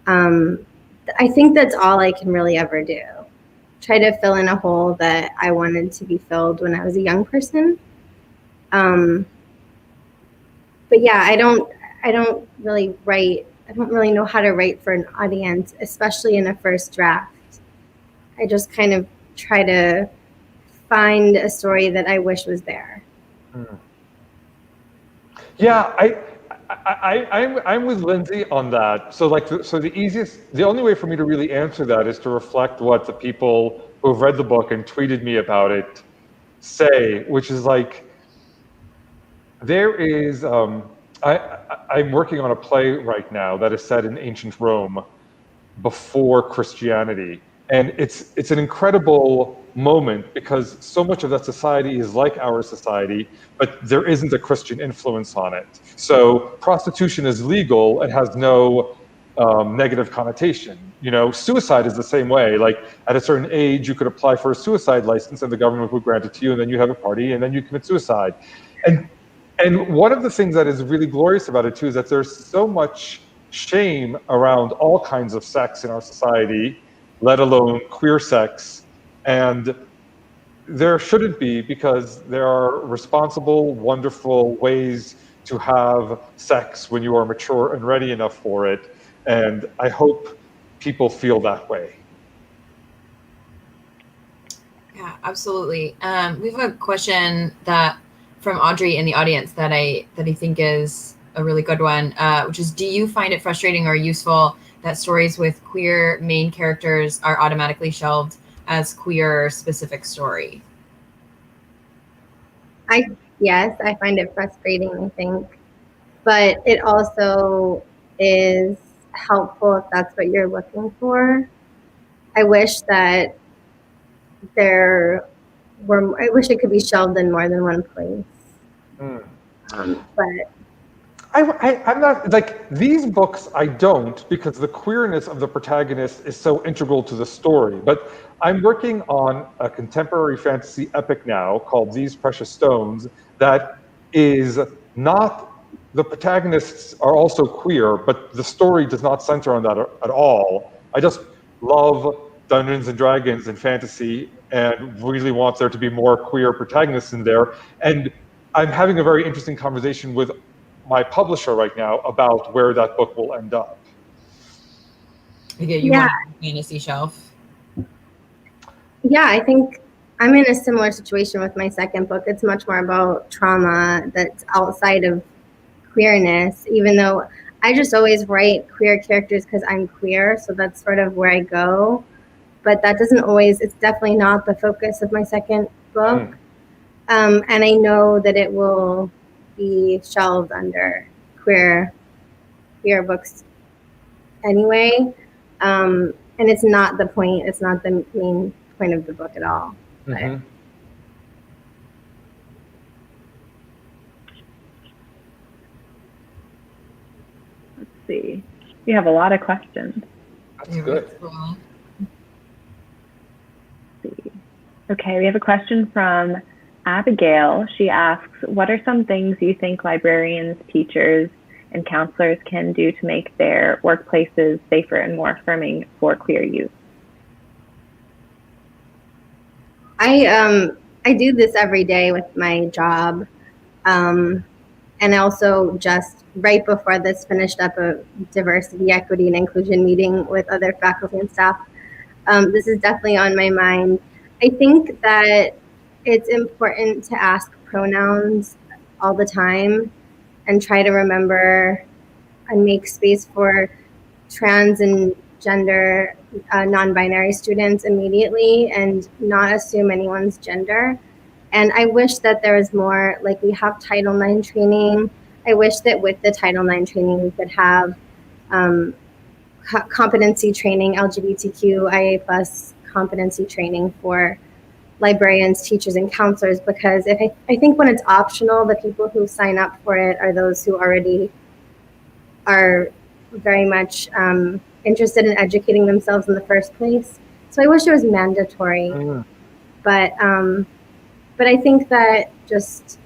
I think that's all I can really ever do. Try to fill in a hole that I wanted to be filled when I was a young person. But yeah, I don't really write. I don't really know how to write for an audience, especially in a first draft. I just kind of try to find a story that I wish was there. Yeah, I'm with Lindsay on that. So like, the only way for me to really answer that is to reflect what the people who have read the book and tweeted me about it say, which is like, there is, I'm working on a play right now that is set in ancient Rome before Christianity. And it's an incredible moment because so much of that society is like our society, but there isn't a Christian influence on it. So prostitution is legal and has no negative connotation. You know, suicide is the same way. Like at a certain age, you could apply for a suicide license and the government would grant it to you, and then you have a party and then you commit suicide. And one of the things that is really glorious about it too is that there's so much shame around all kinds of sex in our society, let alone queer sex. And there shouldn't be, because there are responsible, wonderful ways to have sex when you are mature and ready enough for it. And I hope people feel that way. Yeah, absolutely. We have a question from Audrey in the audience that I think is a really good one, which is, do you find it frustrating or useful that stories with queer main characters are automatically shelved as queer specific story? Yes, I find it frustrating, I think, but it also is helpful if that's what you're looking for. I wish that there I wish it could be shelved in more than one place. But I'm not, like, these books I don't, because the queerness of the protagonist is so integral to the story. But I'm working on a contemporary fantasy epic now called These Precious Stones that is not, the protagonists are also queer, but the story does not center on that at all. I just love Dungeons and Dragons and fantasy and really want there to be more queer protagonists in there. And I'm having a very interesting conversation with my publisher right now about where that book will end up. You want a fantasy shelf? Yeah, I think I'm in a similar situation with my second book. It's much more about trauma that's outside of queerness, even though I just always write queer characters because I'm queer, so that's sort of where I go. But that doesn't always, it's definitely not the focus of my second book. And I know that it will be shelved under queer books anyway. And it's not the point, it's not the main point of the book at all. Mm-hmm. Let's see. We have a lot of questions. That's good. Cool. Let's see. Okay, we have a question from Abigail. She asks, what are some things you think librarians, teachers, and counselors can do to make their workplaces safer and more affirming for queer youth? I do this every day with my job. And also just right before this finished up a diversity, equity, and inclusion meeting with other faculty and staff. This is definitely on my mind. I think that it's important to ask pronouns all the time and try to remember and make space for trans and gender non-binary students immediately and not assume anyone's gender. And I wish that there was more, like we have Title IX training. I wish that with the Title IX training, we could have competency training, LGBTQIA plus competency training for librarians, teachers, and counselors, because I think when it's optional, the people who sign up for it are those who already are very much interested in educating themselves in the first place. So I wish it was mandatory, but I think that just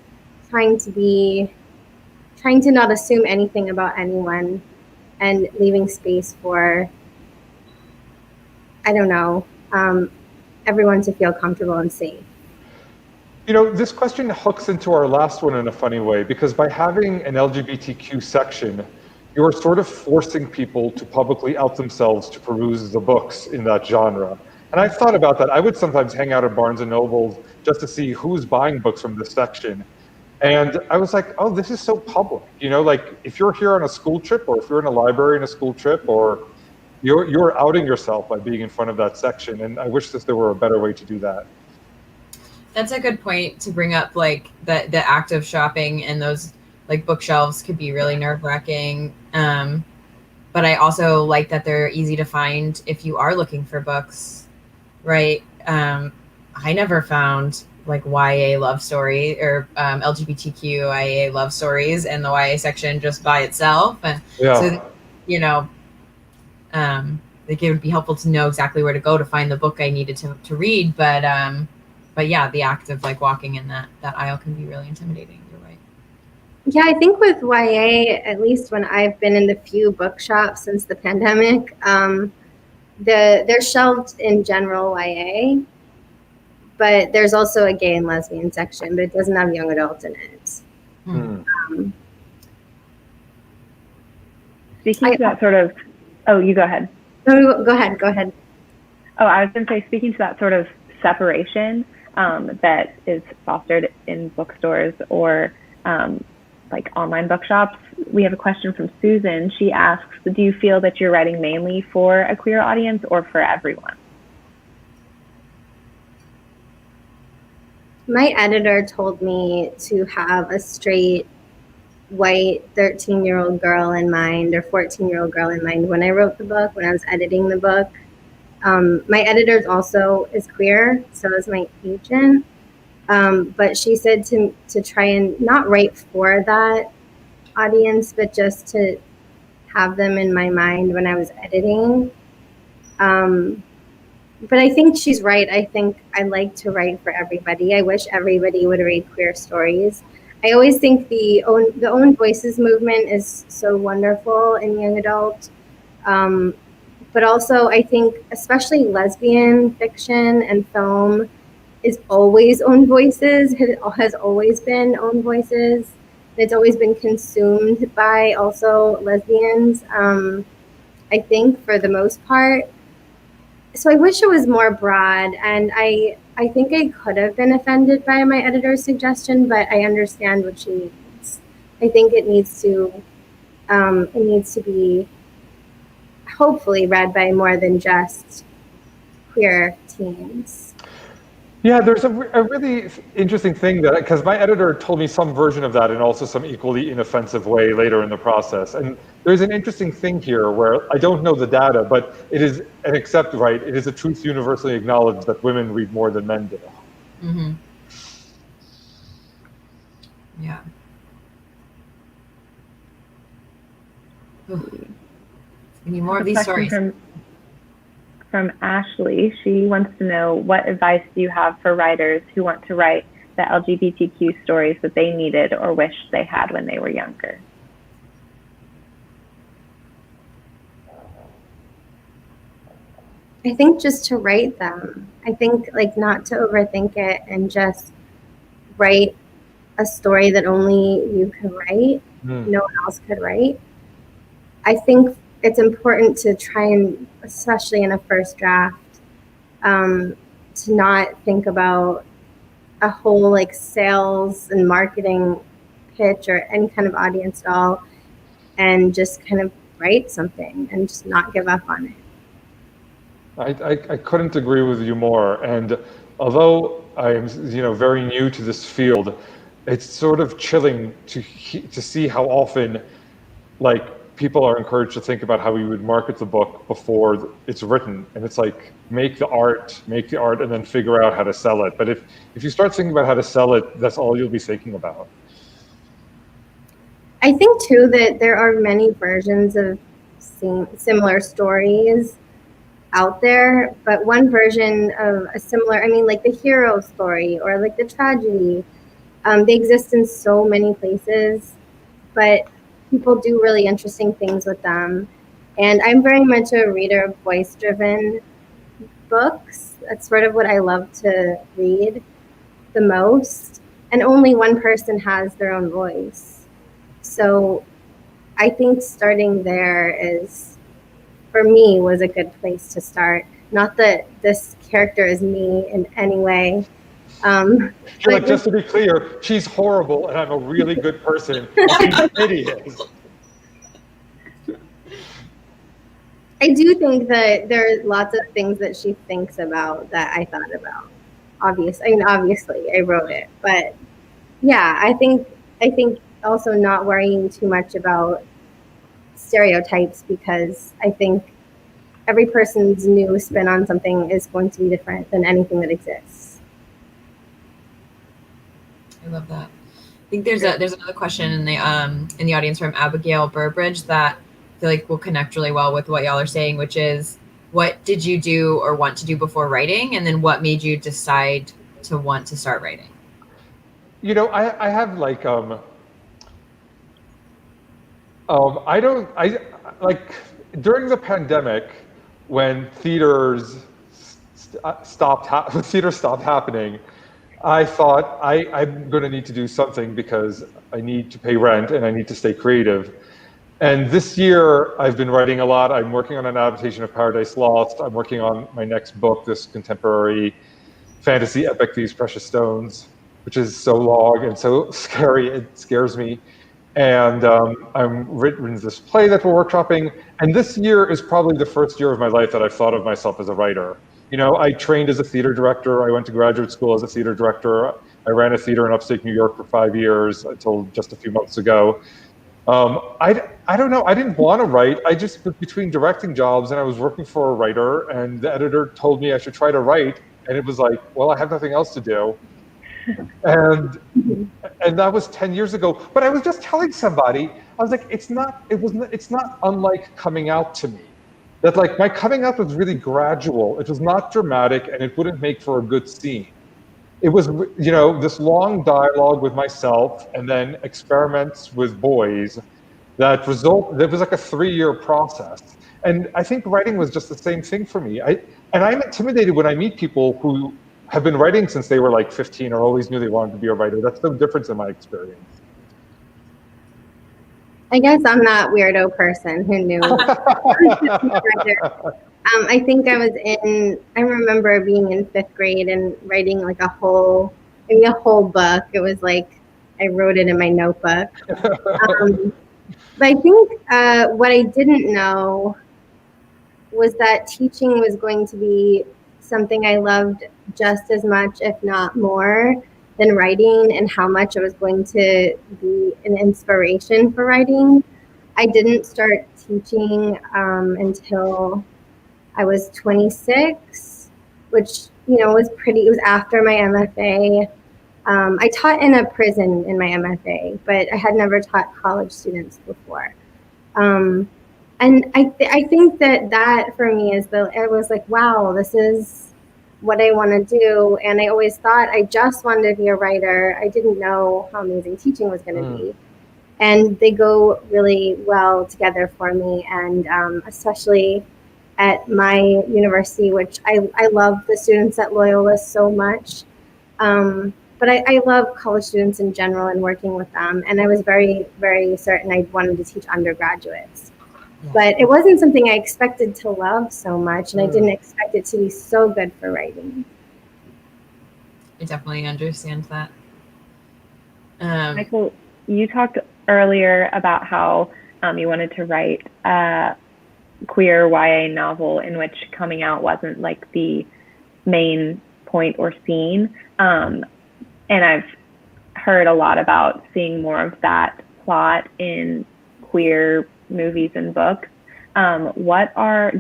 trying to not assume anything about anyone and leaving space for, I don't know, everyone to feel comfortable and safe. You know, this question hooks into our last one in a funny way, because by having an LGBTQ section, you're sort of forcing people to publicly out themselves to peruse the books in that genre. And I've thought about that. I would sometimes hang out at Barnes and Noble just to see who's buying books from this section. And I was like, oh, this is so public. You know, like if you're here on a school trip, or if you're in a library on a school trip, or you're outing yourself by being in front of that section. And I wish that there were a better way to do that. That's a good point to bring up, like the act of shopping and those like bookshelves could be really nerve-wracking. But I also like that they're easy to find if you are looking for books, right? I never found like YA love story or LGBTQIA love stories in the YA section just by itself. And so, you know, like it would be helpful to know exactly where to go to find the book I needed to read. But yeah, the act of like walking in that aisle can be really intimidating. You're right. Yeah, I think with YA, at least when I've been in the few bookshops since the pandemic, they're shelved in general YA, but there's also a gay and lesbian section, but it doesn't have young adults in it. Speaking to that sort of, oh, you go ahead. No, go ahead. Oh, I was going to say, speaking to that sort of separation that is fostered in bookstores or like online bookshops, we have a question from Susan. She asks, do you feel that you're writing mainly for a queer audience or for everyone? My editor told me to have a straight white 13-year-old girl in mind or 14-year-old girl in mind when I wrote the book, when I was editing the book. My editor also is queer, so is my agent. But she said to try and not write for that audience, but just to have them in my mind when I was editing. But I think she's right. I think I like to write for everybody. I wish everybody would read queer stories. I always think the own voices movement is so wonderful in young adult. But also I think especially lesbian fiction and film is always own voices, has always been own voices. It's always been consumed by also lesbians, I think, for the most part. So I wish it was more broad, and I think I could have been offended by my editor's suggestion, but I understand what she means. I think it needs to be hopefully read by more than just queer teens. Yeah, there's a really interesting thing that, because my editor told me some version of that in also some equally inoffensive way later in the process. And there's an interesting thing here where I don't know the data, but it is an right, it is a truth universally acknowledged that women read more than men do. Mm-hmm. Yeah. Ooh. We need more of these stories. From Ashley, she wants to know, what advice do you have for writers who want to write the LGBTQ stories that they needed or wished they had when they were younger? I think just to write them. I think like not to overthink it and just write a story that only you can write, no one else could write. I think it's important to try and, especially in a first draft, to not think about a whole like sales and marketing pitch or any kind of audience at all, and just kind of write something and just not give up on it. I couldn't agree with you more. And although I am, very new to this field, it's sort of chilling to see how often, like, people are encouraged to think about how we would market the book before it's written. And it's like, make the art, and then figure out how to sell it. But if you start thinking about how to sell it, that's all you'll be thinking about. I think too that there are many versions of similar stories out there, but one version of a similar, like the hero story or like the tragedy, they exist in so many places, but people do really interesting things with them. And I'm very much a reader of voice-driven books. That's sort of what I love to read the most. And only one person has their own voice. So I think starting there is, for me, was a good place to start. Not that this character is me in any way. But just to be clear, she's horrible and I'm a really good person. She's hideous. I do think that there are lots of things that she thinks about that I thought about. Obviously I wrote it, but yeah, I think also not worrying too much about stereotypes, because I think every person's new spin on something is going to be different than anything that exists. I love that. I think there's another question in the audience from Abigail Burbridge that I feel like will connect really well with what y'all are saying, which is, what did you do or want to do before writing, and then what made you decide to want to start writing? I have like during the pandemic, when theaters stopped happening, I thought I'm going to need to do something because I need to pay rent and I need to stay creative. And this year I've been writing a lot. I'm working on an adaptation of Paradise Lost. I'm working on my next book, this contemporary fantasy epic, These Precious Stones, which is so long and so scary, it scares me. And I'm written this play that we're workshopping. And this year is probably the first year of my life that I've thought of myself as a writer. I trained as a theater director. I went to graduate school as a theater director. I ran a theater in upstate New York for 5 years until just a few months ago. I don't know. I didn't want to write. I just was between directing jobs and I was working for a writer, and the editor told me I should try to write. And it was like, well, I have nothing else to do. And and that was 10 years ago. But I was just telling somebody, I was like, it's not unlike coming out to me. That like my coming out was really gradual. It was not dramatic, and it wouldn't make for a good scene. It was, this long dialogue with myself and then experiments with boys that was like a 3-year process. And I think writing was just the same thing for me. I'm intimidated when I meet people who have been writing since they were like 15 or always knew they wanted to be a writer. That's the difference in my experience. I guess I'm that weirdo person who knew. I think I remember being in 5th grade and writing like a whole book. It was like, I wrote it in my notebook. But I think what I didn't know was that teaching was going to be something I loved just as much, if not more, than writing, and how much it was going to be an inspiration for writing. I didn't start teaching until I was 26, which, it was after my MFA. I taught in a prison in my MFA, but I had never taught college students before. And I think that for me I was like, wow, this is what I want to do. And I always thought I just wanted to be a writer. I didn't know how amazing teaching was going to be. And they go really well together for me. And especially at my university, which I love the students at Loyola so much. But I love college students in general and working with them. And I was very, very certain I wanted to teach undergraduates. Yeah. But it wasn't something I expected to love so much. And I didn't expect it to be so good for writing. I definitely understand that. Michael, you talked earlier about how you wanted to write a queer YA novel in which coming out wasn't like the main point or scene. And I've heard a lot about seeing more of that plot in queer movies and books. Do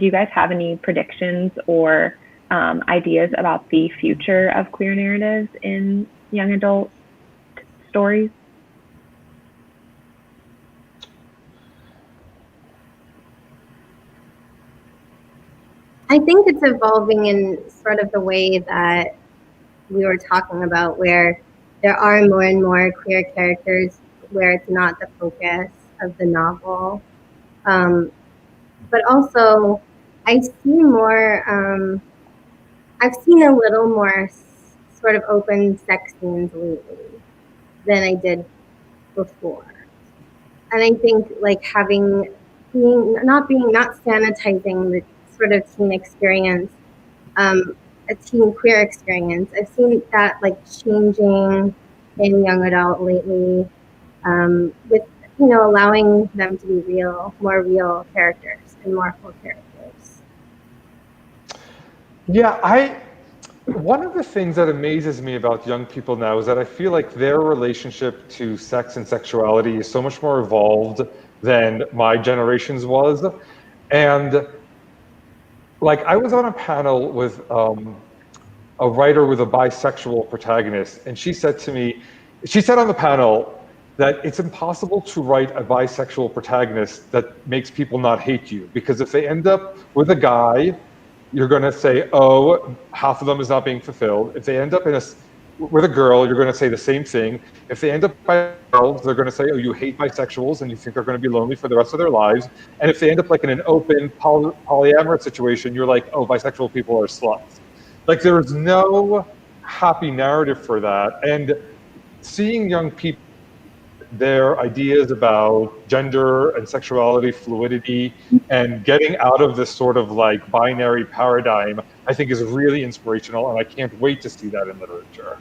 you guys have any predictions or ideas about the future of queer narratives in young adult stories? I think it's evolving in sort of the way that we were talking about, where there are more and more queer characters where it's not the focus of the novel. But also, I've seen a little more sort of open sex scenes lately than I did before. And I think like not sanitizing the sort of teen experience, a teen queer experience. I've seen that like changing in young adult lately, with allowing them to be more real characters and more full characters. Yeah, one of the things that amazes me about young people now is that I feel like their relationship to sex and sexuality is so much more evolved than my generation's was. And like I was on a panel with a writer with a bisexual protagonist, and she said on the panel that it's impossible to write a bisexual protagonist that makes people not hate you, because if they end up with a guy, you're going to say, oh, half of them is not being fulfilled. If they end up with a girl, you're going to say the same thing. If they end up by girls, they're going to say, oh, you hate bisexuals and you think they're going to be lonely for the rest of their lives. And if they end up like in an open polyamorous situation, you're like, oh, bisexual people are sluts. Like there's no happy narrative for that. And seeing young people, their ideas about gender and sexuality fluidity and getting out of this sort of like binary paradigm, I think is really inspirational, and I can't wait to see that in literature.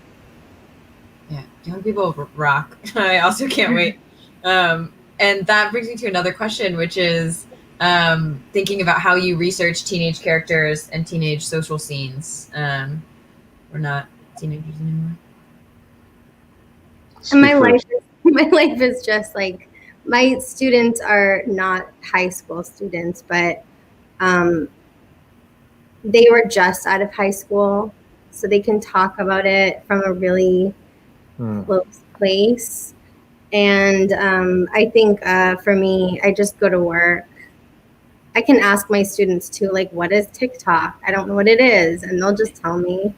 Yeah, young people rock. I also can't wait. And that brings me to another question, which is thinking about how you research teenage characters and teenage social scenes. We're not teenagers anymore. And my life is just like, my students are not high school students, but they were just out of high school, so they can talk about it from a really close place. And I think for me, I just go to work. I can ask my students too, like, what is TikTok? I don't know what it is, and they'll just tell me.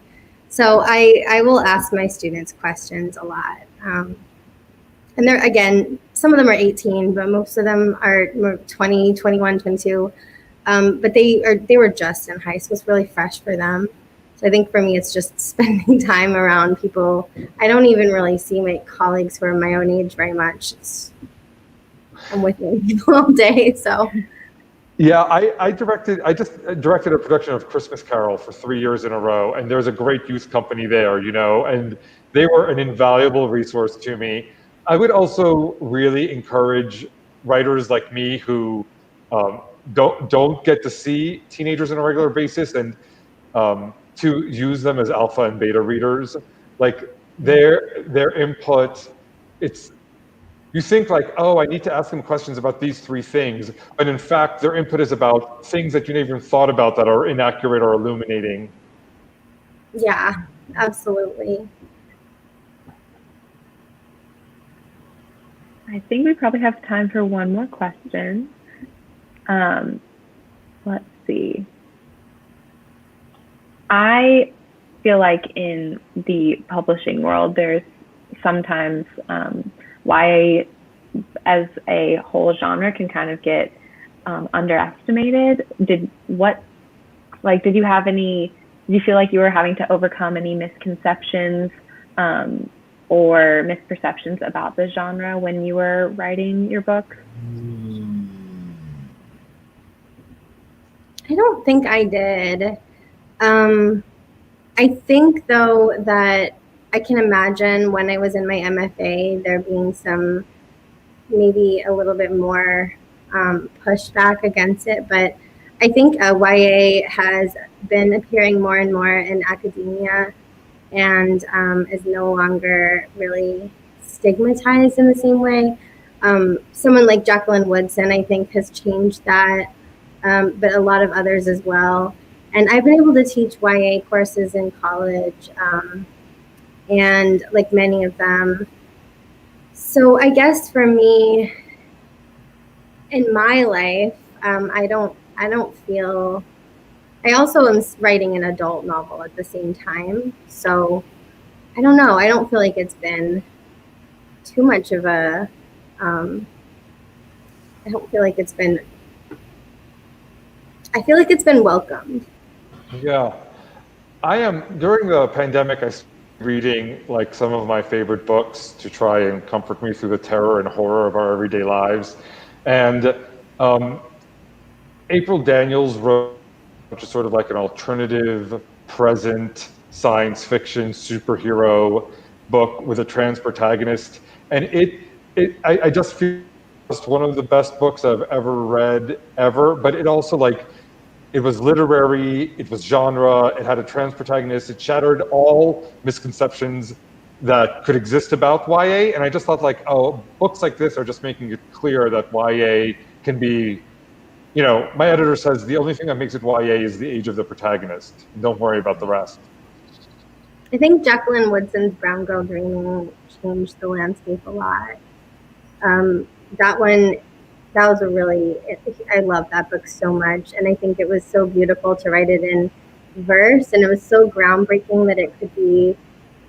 So I will ask my students questions a lot. And they're, again, some of them are 18, but most of them are 20, 21, 22. But they were just in high school. It's really fresh for them. So I think for me, it's just spending time around people. I don't even really see my colleagues who are my own age very much. I'm with young people all day, so. Yeah, I just directed a production of Christmas Carol for 3 years in a row, and there's a great youth company there, you know, and they were an invaluable resource to me. I would also really encourage writers like me who don't get to see teenagers on a regular basis, and to use them as alpha and beta readers. Like their input, you think like, oh, I need to ask them questions about these 3 things, but in fact, their input is about things that you never even thought about that are inaccurate or illuminating. Yeah, absolutely. I think we probably have time for one more question. Let's see. I feel like in the publishing world, there's sometimes YA as a whole genre can kind of get underestimated. Did you feel like you were having to overcome any misconceptions or misperceptions about the genre when you were writing your book? I don't think I did. I think, though, that I can imagine when I was in my MFA, there being some, maybe a little bit more pushback against it. But I think YA has been appearing more and more in academia and is no longer really stigmatized in the same way. Someone like Jacqueline Woodson, I think, has changed that, but a lot of others as well. And I've been able to teach YA courses in college, and like many of them. So I guess for me, in my life, I don't feel. I also am writing an adult novel at the same time, so I don't know. I don't feel like it's been too much of a. I don't feel like it's been. I feel like it's been welcomed. Yeah, during the pandemic, I started reading like some of my favorite books to try and comfort me through the terror and horror of our everyday lives. And April Daniels wrote, which is sort of like an alternative present science fiction superhero book with a trans protagonist. And I just feel it's one of the best books I've ever read ever, but it also like, it was literary, it was genre, it had a trans protagonist, it shattered all misconceptions that could exist about YA. And I just thought like, oh, books like this are just making it clear that YA can be, you know, my editor says the only thing that makes it YA is the age of the protagonist. Don't worry about the rest. I think Jacqueline Woodson's Brown Girl Dreaming changed the landscape a lot. That was I love that book so much. And I think it was so beautiful to write it in verse. And it was so groundbreaking that it could be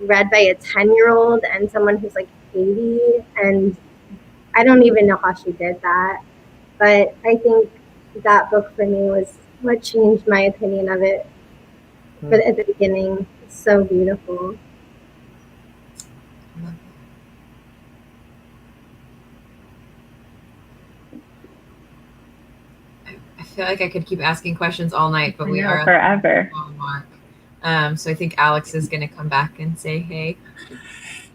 read by a 10-year-old and someone who's like 80. And I don't even know how she did that. But I think that book for me was what changed my opinion of it. But at the beginning, it's so beautiful. I feel like I could keep asking questions all night, but we are forever. So I think Alex is going to come back and say hey.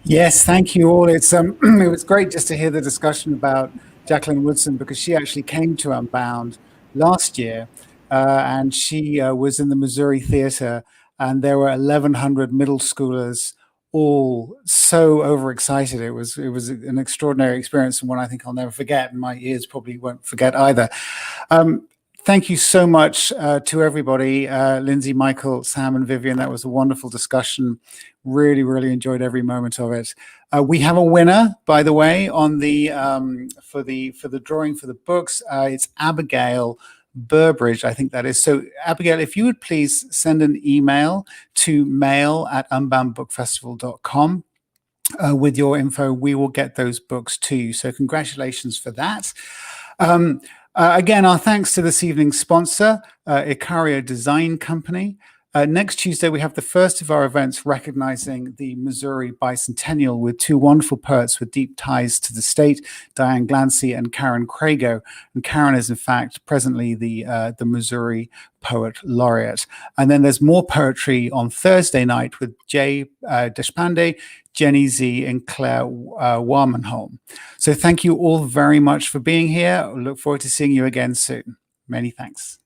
Yes, thank you all. It's it was great just to hear the discussion about Jacqueline Woodson, because she actually came to Unbound last year, and she was in the Missouri Theater, and there were 1,100 middle schoolers, all so overexcited. It was an extraordinary experience, and one I think I'll never forget, and my ears probably won't forget either. Thank you so much to everybody, Lindsay, Michael, Sam, and Vivian. That was a wonderful discussion. Really, really enjoyed every moment of it. We have a winner, by the way, on the for the drawing for the books. It's Abigail Burbridge, I think that is. So Abigail, if you would please send an email to mail@unboundbookfestival.com with your info, we will get those books to you. So congratulations for that. Again, our thanks to this evening's sponsor, Icaria Design Company. Next Tuesday, we have the first of our events recognizing the Missouri Bicentennial with two wonderful poets with deep ties to the state, Diane Glancy and Karen Crago. And Karen is, in fact, presently the Missouri Poet Laureate. And then there's more poetry on Thursday night with Jay Deshpande, Jenny Z, and Claire Warmanholm. So thank you all very much for being here. I look forward to seeing you again soon. Many thanks.